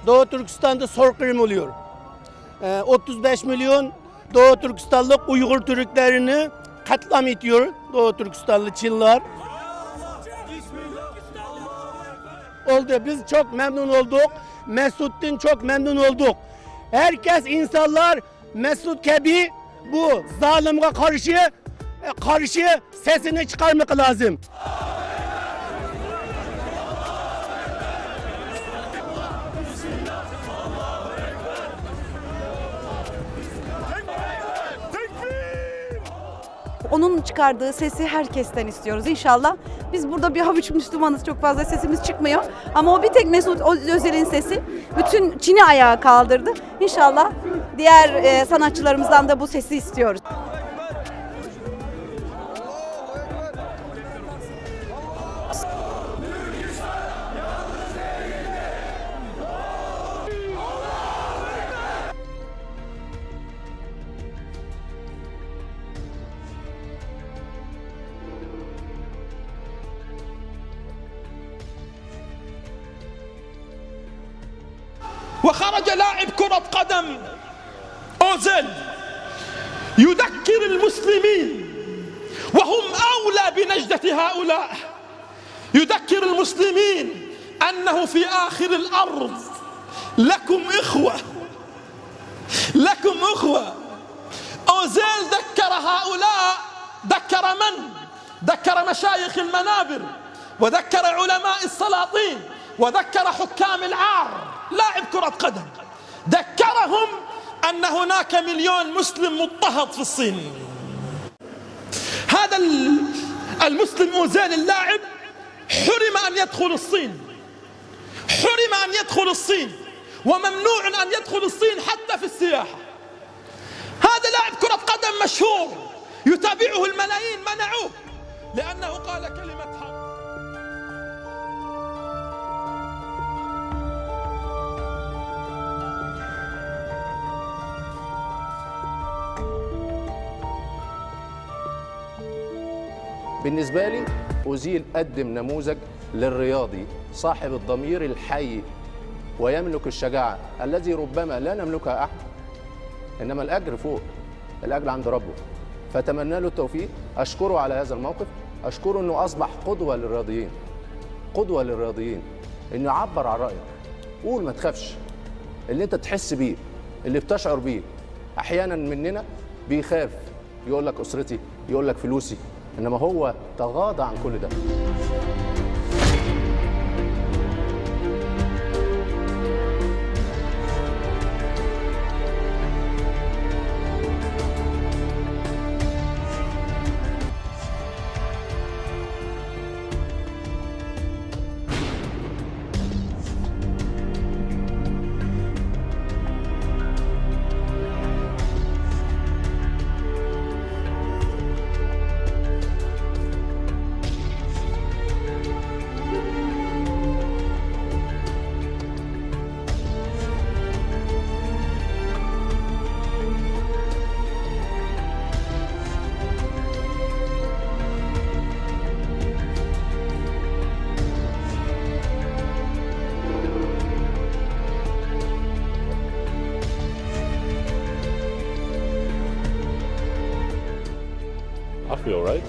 Doğu Türkistan'da soykırım oluyor. 35 milyon Doğu Türkistanlık Uygur Türklerini katliam ediyor Doğu Türkistanlı Çinliler. Oldu. Biz çok memnun olduk. Mesut'tan çok memnun olduk. Herkes insanlar Mesut gibi bu zalimle karşı sesini çıkarmak lazım. Onun çıkardığı sesi herkesten istiyoruz inşallah. Biz burada bir havuç Müslümanız, çok fazla sesimiz çıkmıyor. Ama o bir tek Mesut Özil'in sesi bütün Çin'i ayağa kaldırdı. İnşallah diğer sanatçılarımızdan da bu sesi istiyoruz. وخرج لاعب كرة قدم أوزيل يذكر المسلمين وهم أولى بنجدة هؤلاء، يذكر المسلمين أنه في آخر الأرض لكم إخوة، لكم إخوة. أوزيل ذكر هؤلاء، ذكر من؟ ذكر مشايخ المنابر، وذكر علماء السلاطين، وذكر حكام العار. لاعب كرة قدم ذكرهم أن هناك مليون مسلم مضطهد في الصين. هذا المسلم أوزيل اللاعب حرم أن يدخل الصين، حرم أن يدخل الصين، وممنوع أن يدخل الصين حتى في السياحة. هذا لاعب كرة قدم مشهور يتابعه الملايين، منعوه لأنه قال كلمة حق. بالنسبة لي أوزيل قدم نموذج للرياضي صاحب الضمير الحي ويملك الشجاعة الذي ربما لا نملكها أحد، إنما الأجر فوق، الأجر عند ربه. فأتمنى له التوفيق، أشكره على هذا الموقف، أشكره أنه أصبح قدوة للرياضيين، قدوة للرياضيين، إنه يعبر عن رأيك، قول ما تخافش، اللي أنت تحس بيه، اللي بتشعر بيه. أحيانا مننا بيخاف يقول لك أسرتي، يقول لك فلوسي، إنما هو تغاضى عن كل ده. I feel right.